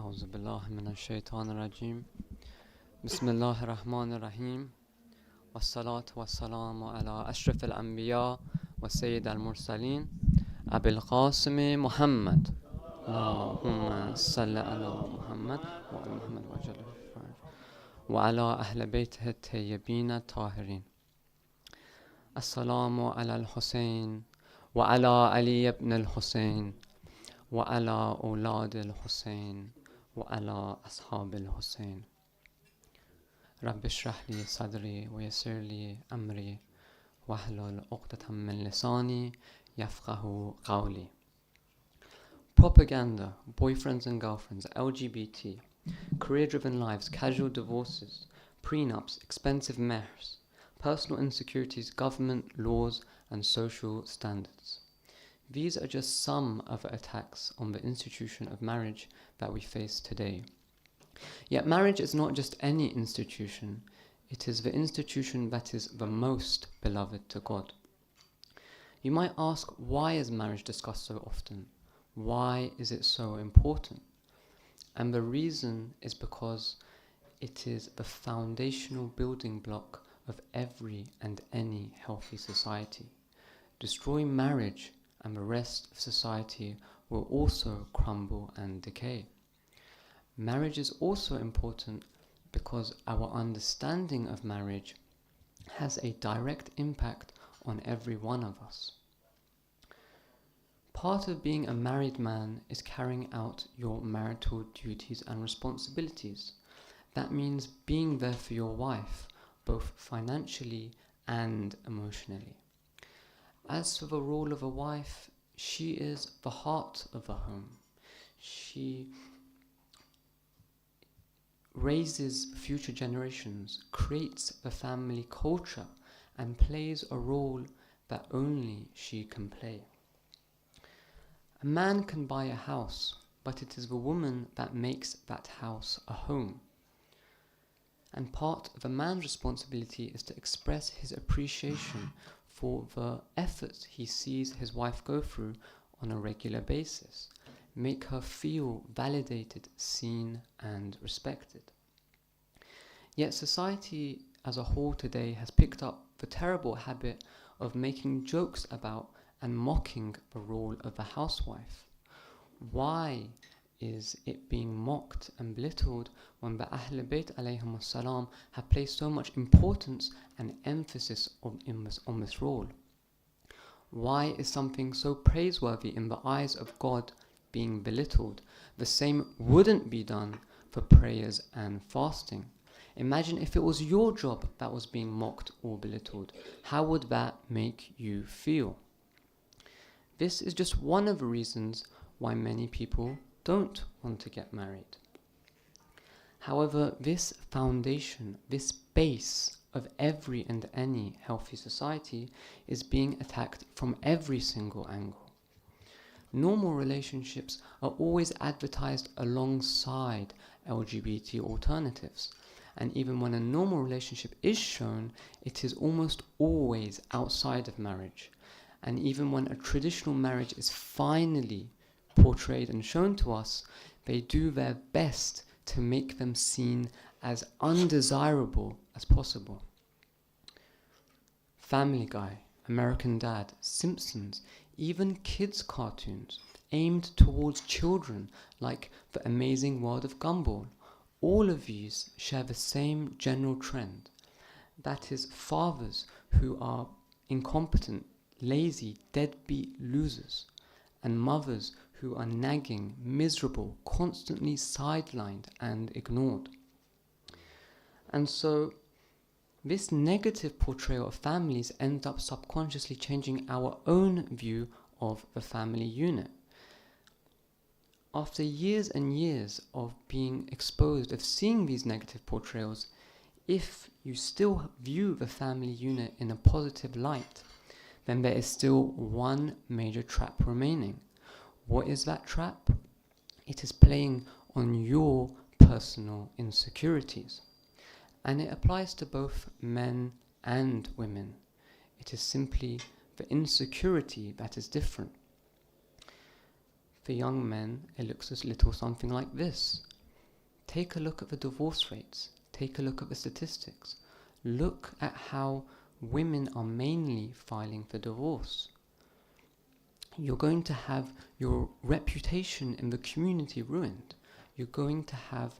أعوذ بالله من الشيطان الرجيم بسم الله الرحمن الرحيم والصلاة والسلام على أشرف الأنبياء وسيد المرسلين أبي القاسم محمد اللهم صل على محمد وعلى محمد وعلى أهل بيته الطيبين الطاهرين. السلام على الحسين وعلى علي بن الحسين وعلى أولاد الحسين وعلى أصحاب الحسين. رب اشرح لي صدري ويسر لي أمري واحلل عقدة من لساني يفقه قولي. Propaganda, boyfriends and girlfriends, LGBT, career-driven lives, casual divorces, prenups, expensive mehrs, personal insecurities, government, laws, and social standards. These are just some of the attacks on the institution of marriage that we face today. Yet marriage is not just any institution, it is the institution that is the most beloved to God. You might ask, why is marriage discussed so often? Why is it so important? And the reason is because it is the foundational building block of every and any healthy society. Destroy marriage and the rest of society will also crumble and decay. Marriage is also important because our understanding of marriage has a direct impact on every one of us. Part of being a married man is carrying out your marital duties and responsibilities. That means being there for your wife, both financially and emotionally. As for the role of a wife, she is the heart of the home. She raises future generations, creates the family culture, and plays a role that only she can play. A man can buy a house, but it is the woman that makes that house a home. And part of a man's responsibility is to express his appreciation for the efforts he sees his wife go through on a regular basis. Make her feel validated, seen, and respected. Yet society as a whole today has picked up the terrible habit of making jokes about and mocking the role of the housewife. Why is it being mocked and belittled when the Ahl Bayt alayhim salam have placed so much importance and emphasis on this role? Why is something so praiseworthy in the eyes of God being belittled? The same wouldn't be done for prayers and fasting. Imagine if it was your job that was being mocked or belittled. How would that make you feel? This is just one of the reasons why many people don't want to get married. However, this foundation, this base of every and any healthy society is being attacked from every single angle. Normal relationships are always advertised alongside LGBT alternatives, and even when a normal relationship is shown, it is almost always outside of marriage. And even when a traditional marriage is finally portrayed and shown to us, they do their best to make them seen as undesirable as possible. Family Guy, American Dad, Simpsons, even kids' cartoons aimed towards children like The Amazing World of Gumball, all of these share the same general trend. That is, fathers who are incompetent, lazy, deadbeat losers, and mothers who are nagging, miserable, constantly sidelined and ignored. And so this negative portrayal of families ends up subconsciously changing our own view of the family unit. After years and years of being exposed, of seeing these negative portrayals, if you still view the family unit in a positive light, then there is still one major trap remaining. What is that trap? It is playing on your personal insecurities. And it applies to both men and women. It is simply the insecurity that is different. For young men, it looks a little something like this. take a look at the divorce rates, take a look at the statistics, look at how women are mainly filing for divorce. You're going to have your reputation in the community ruined. You're going to have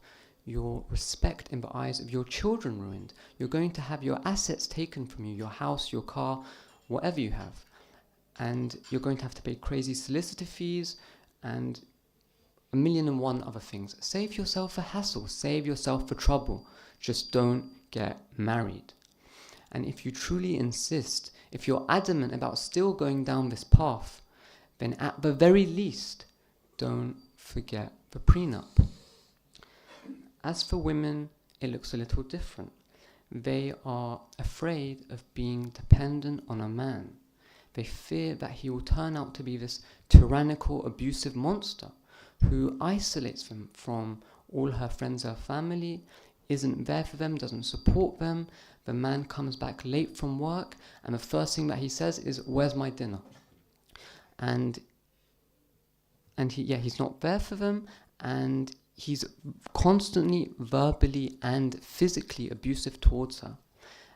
your respect in the eyes of your children ruined. You're going to have your assets taken from you, your house, your car, whatever you have. And you're going to have to pay crazy solicitor fees and 1,000,001 other things. Save yourself a hassle, save yourself for trouble. Just don't get married. And if you truly insist, if you're adamant about still going down this path, then at the very least, don't forget the prenup. As for women, it looks a little different. They are afraid of being dependent on a man. They fear that he will turn out to be this tyrannical, abusive monster who isolates them from all her friends, her family, isn't there for them, doesn't support them. The man comes back late from work, and the first thing that he says is, "Where's my dinner?" And he's not there for them, and he's constantly verbally and physically abusive towards her.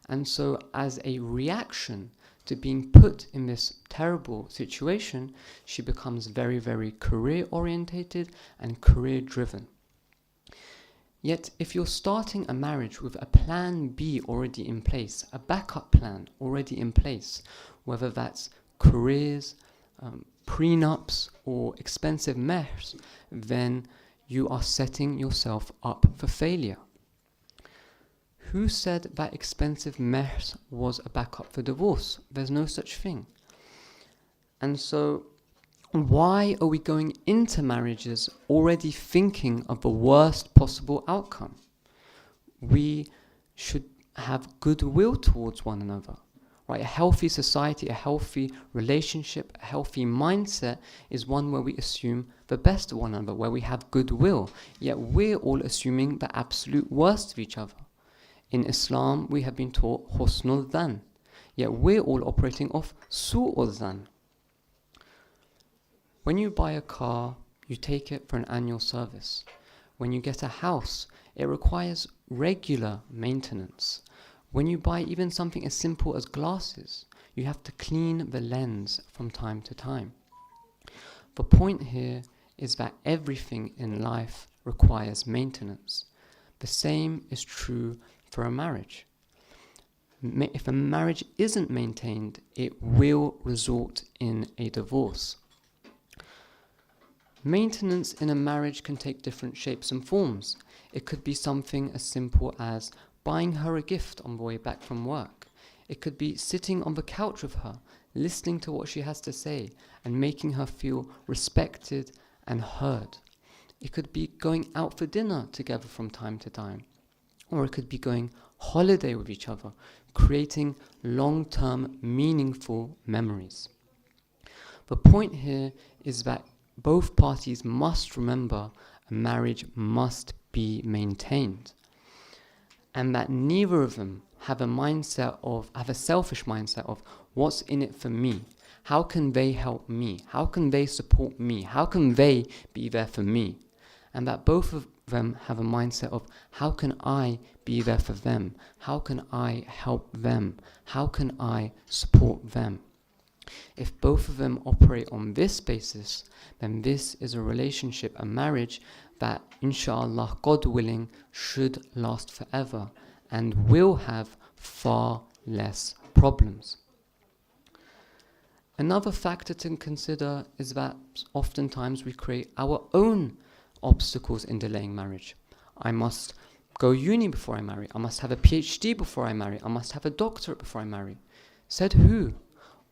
And so as a reaction to being put in this terrible situation, she becomes very, very career orientated and career driven. Yet if you're starting a marriage with a plan B already in place, a backup plan already in place, whether that's careers, prenups or expensive mehrs, then you are setting yourself up for failure. Who said that expensive mehrs was a backup for divorce? There's no such thing. And so why are we going into marriages already thinking of the worst possible outcome? We should have goodwill towards one another. Right? A healthy society, a healthy relationship, a healthy mindset is one where we assume the best of one another, where we have goodwill. Yet we're all assuming the absolute worst of each other. In Islam, we have been taught husnul dhan. Yet we're all operating off su'ul dhan. When you buy a car, you take it for an annual service. When you get a house, it requires regular maintenance. When you buy even something as simple as glasses, you have to clean the lens from time to time. The point here is that everything in life requires maintenance. The same is true for a marriage. If a marriage isn't maintained, it will result in a divorce. Maintenance in a marriage can take different shapes and forms. It could be something as simple as buying her a gift on the way back from work. It could be sitting on the couch with her, listening to what she has to say, and making her feel respected and heard. It could be going out for dinner together from time to time. Or it could be going holiday with each other, creating long-term, meaningful memories. The point here is that both parties must remember a marriage must be maintained, and that neither of them have a selfish mindset of what's in it for me, how can they help me, how can they support me, how can they be there for me, and that both of them have a mindset of how can I be there for them, how can I help them, how can I support them. If both of them operate on this basis, then this is a relationship, a marriage that, inshallah, God willing, should last forever and will have far less problems. Another factor to consider is that oftentimes we create our own obstacles in delaying marriage. I must go uni before I marry. I must have a PhD before I marry. I must have a doctorate before I marry. Said who?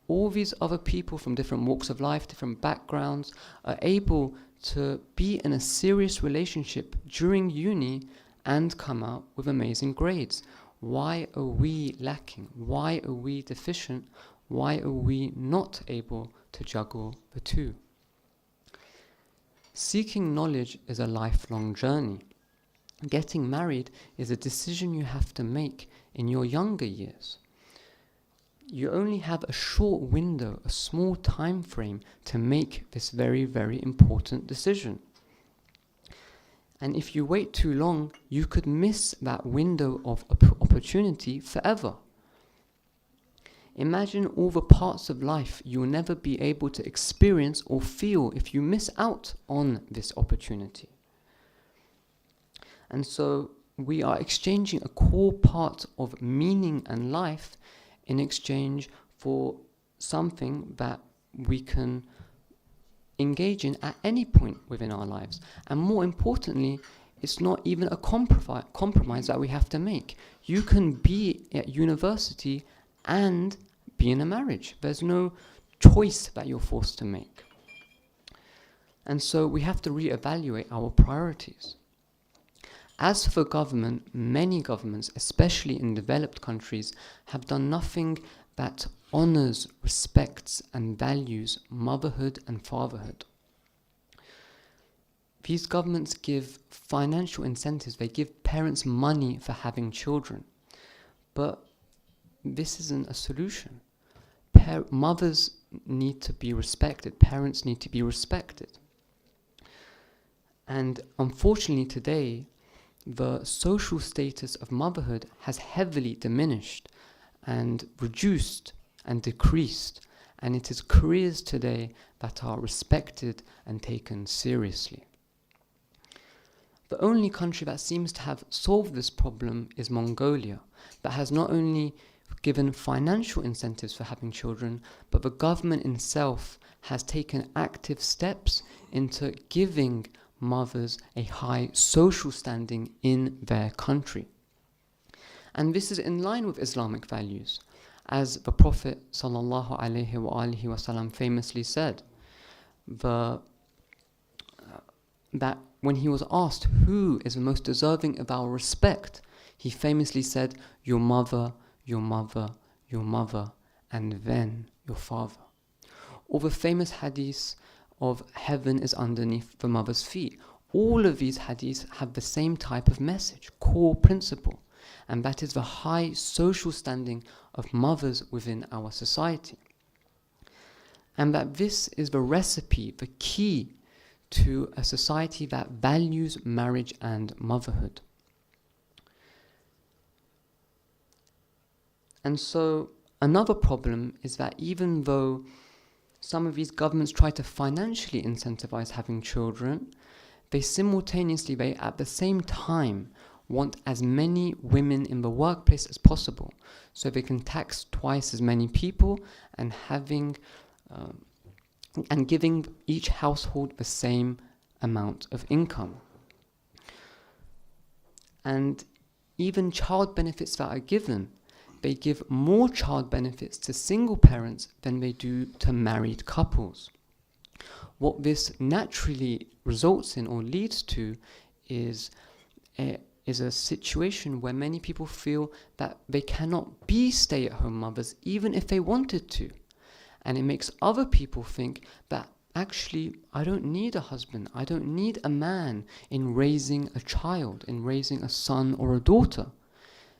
All these other people from different walks of life, different backgrounds, are able to be in a serious relationship during uni and come out with amazing grades. Why are we lacking? Why are we deficient? Why are we not able to juggle the two? Seeking knowledge is a lifelong journey. Getting married is a decision you have to make in your younger years. You only have a short window, a small time frame to make this very, very important decision. And if you wait too long, you could miss that window of opportunity forever. Imagine all the parts of life you will never be able to experience or feel if you miss out on this opportunity. And so we are exchanging a core part of meaning and life in exchange for something that we can engage in at any point within our lives. And more importantly, it's not even a compromise that we have to make. You can be at university and be in a marriage. There's no choice that you're forced to make. And so we have to reevaluate our priorities. As for government, many governments, especially in developed countries, have done nothing that honors, respects, and values motherhood and fatherhood. These governments give financial incentives, they give parents money for having children. But this isn't a solution. Mothers need to be respected, parents need to be respected. And unfortunately today, the social status of motherhood has heavily diminished and reduced and decreased, and it is careers today that are respected and taken seriously. The only country that seems to have solved this problem is Mongolia, that has not only given financial incentives for having children, but the government itself has taken active steps into giving mothers a high social standing in their country. And this is in line with Islamic values. As the Prophet ﷺ famously said, that when he was asked who is the most deserving of our respect, he famously said, your mother, your mother, your mother, and then your father. Or the famous hadith of heaven is underneath the mother's feet. All of these hadiths have the same type of message, core principle, and that is the high social standing of mothers within our society. And that this is the recipe, the key to a society that values marriage and motherhood. And so another problem is that even though some of these governments try to financially incentivize having children, they at the same time want as many women in the workplace as possible, so they can tax twice as many people and giving each household the same amount of income. And even child benefits that are given, they give more child benefits to single parents than they do to married couples. What this naturally results in or leads to is a situation where many people feel that they cannot be stay-at-home mothers even if they wanted to. And it makes other people think that actually I don't need a husband, I don't need a man in raising a child, in raising a son or a daughter.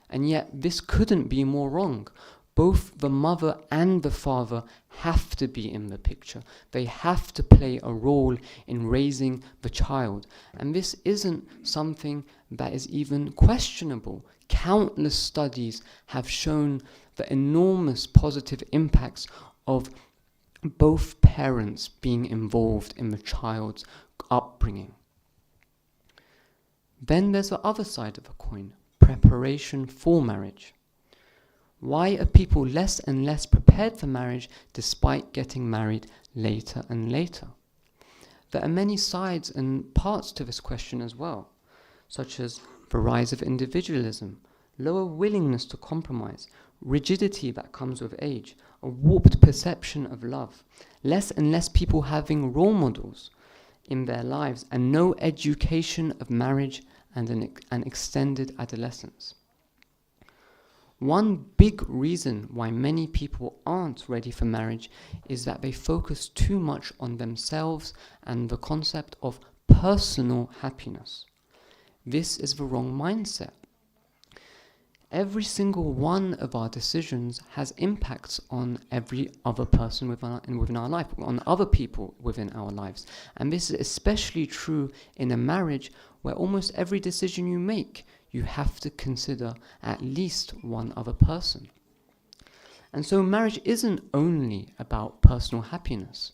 And yet this couldn't be more wrong. Both the mother and the father have to be in the picture. They have to play a role in raising the child. And this isn't something that is even questionable. Countless studies have shown the enormous positive impacts of both parents being involved in the child's upbringing. Then there's the other side of the coin, preparation for marriage. Why are people less and less prepared for marriage despite getting married later and later? There are many sides and parts to this question as well, such as the rise of individualism, lower willingness to compromise, rigidity that comes with age, a warped perception of love, less and less people having role models in their lives, and no education of marriage and an extended adolescence. One big reason why many people aren't ready for marriage is that they focus too much on themselves and the concept of personal happiness. This is the wrong mindset. Every single one of our decisions has impacts on every other person within our life, on other people within our lives. And this is especially true in a marriage where almost every decision you make, you have to consider at least one other person. And so marriage isn't only about personal happiness.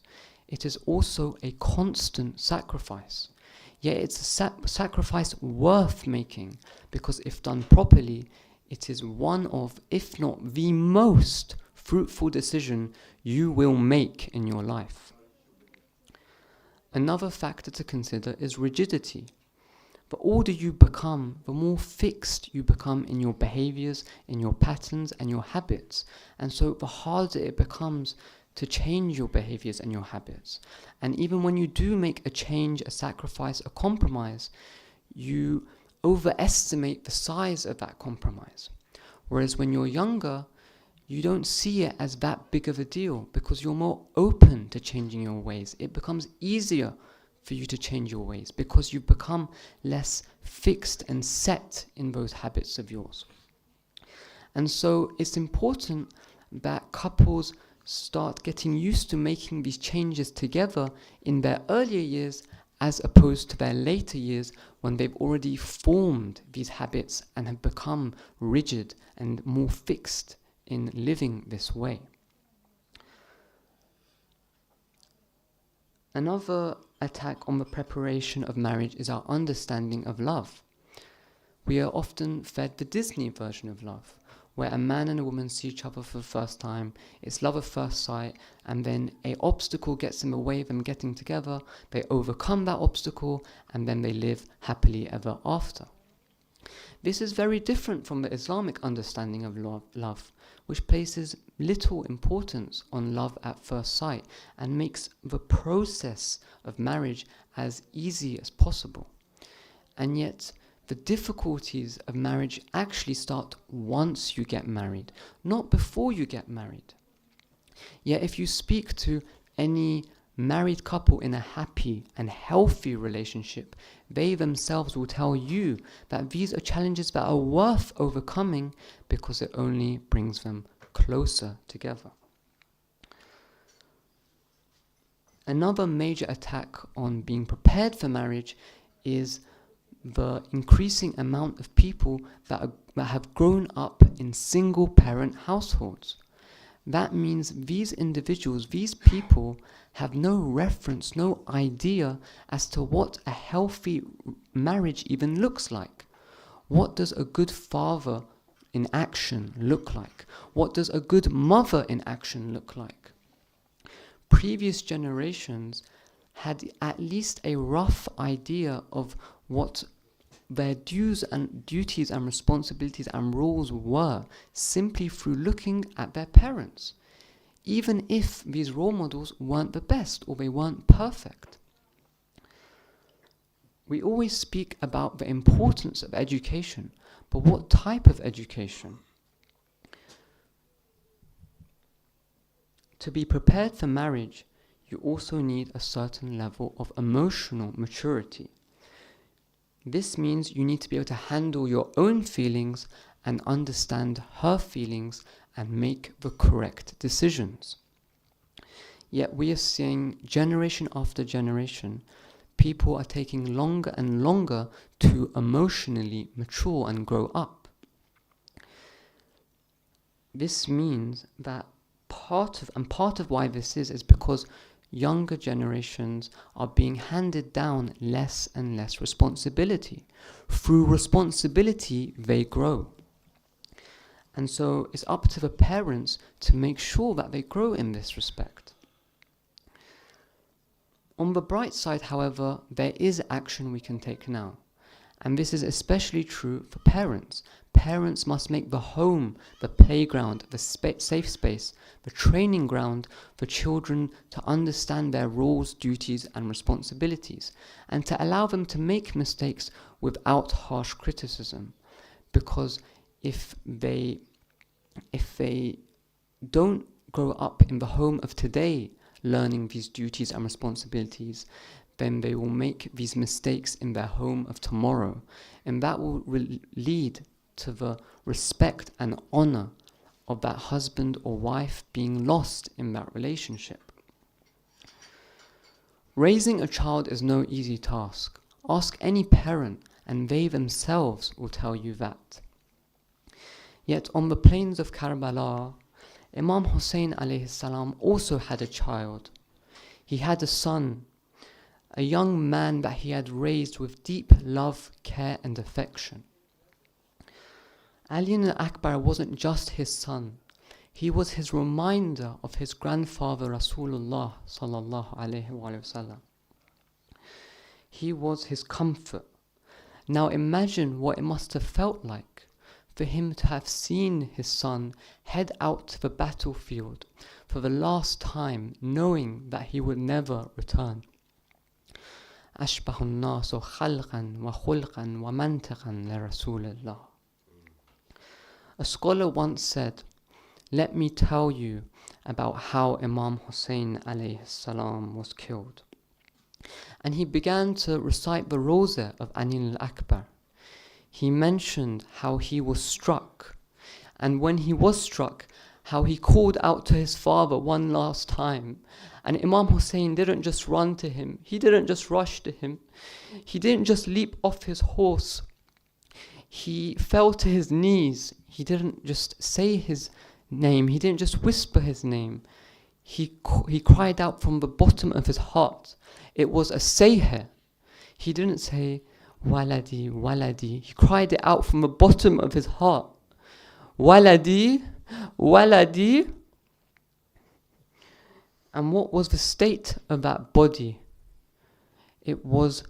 It is also a constant sacrifice. Yet it's a sacrifice worth making, because if done properly, it is one of, if not the most fruitful decision you will make in your life. Another factor to consider is rigidity. The older you become, the more fixed you become in your behaviors, in your patterns and your habits. And so the harder it becomes to change your behaviors and your habits. And even when you do make a change, a sacrifice, a compromise, you overestimate the size of that compromise. Whereas when you're younger, you don't see it as that big of a deal because you're more open to changing your ways. It becomes easier for you to change your ways because you've become less fixed and set in those habits of yours. And so it's important that couples start getting used to making these changes together in their earlier years as opposed to their later years when they've already formed these habits and have become rigid and more fixed in living this way. Another attack on the preparation of marriage is our understanding of love. We are often fed the Disney version of love, where a man and a woman see each other for the first time, it's love at first sight, and then an obstacle gets in the way of them getting together, they overcome that obstacle, and then they live happily ever after. This is very different from the Islamic understanding of love, which places little importance on love at first sight and makes the process of marriage as easy as possible. And yet, the difficulties of marriage actually start once you get married, not before you get married. Yet if you speak to any married couple in a happy and healthy relationship, they themselves will tell you that these are challenges that are worth overcoming because it only brings them closer together. Another major attack on being prepared for marriage is the increasing amount of people that have grown up in single-parent households. That means these individuals, these people, have no reference, no idea as to what a healthy marriage even looks like. What does a good father in action look like? What does a good mother in action look like? Previous generations had at least a rough idea of what their duties and responsibilities and roles were simply through looking at their parents, even if these role models weren't the best or they weren't perfect. We always speak about the importance of education, but what type of education? To be prepared for marriage, you also need a certain level of emotional maturity. This means you need to be able to handle your own feelings and understand her feelings and make the correct decisions. Yet we are seeing generation after generation, people are taking longer and longer to emotionally mature and grow up. This means that part of why this is because younger generations are being handed down less and less responsibility. Through responsibility, they grow. And so it's up to the parents to make sure that they grow in this respect. On the bright side, however, there is action we can take now. And this is especially true for parents. Parents must make the home, the playground, the safe space, the training ground for children to understand their roles, duties, and responsibilities, and to allow them to make mistakes without harsh criticism. Because if they don't grow up in the home of today learning these duties and responsibilities, then they will make these mistakes in their home of tomorrow. And that will lead to the respect and honor of that husband or wife being lost in that relationship. Raising a child is no easy task. Ask any parent and they themselves will tell you that. Yet on the plains of Karbala, Imam Hussein alayhi salam also had a child. He had a son, a young man that he had raised with deep love, care and affection. Ali al-Akbar wasn't just his son, he was his reminder of his grandfather Rasulullah sallallahu alayhi wa sallam. He was his comfort. Now imagine what it must have felt like for him to have seen his son head out to the battlefield for the last time, knowing that he would never return. أشبه الناس خلقا وخلقا ومنطقا لرسول الله. A scholar once said, "Let me tell you about how Imam Hussein alayhi salam was killed." And he began to recite the Roza of Ali al-Akbar. He mentioned how he was struck, and when he was struck, how he called out to his father one last time. And Imam Hussein didn't just run to him, he didn't just rush to him, he didn't just leap off his horse. He fell to his knees, he didn't just say his name, he didn't just whisper his name. He cried out from the bottom of his heart. It was a sayh. He didn't say, "Waladi, waladi." He cried it out from the bottom of his heart. "Waladi, waladi." And what was the state of that body? It was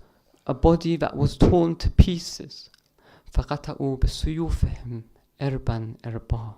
a body that was torn to pieces. فَقَطَعُوا بِسُيُوفِهِمْ إِرْبًا إِرْبًا.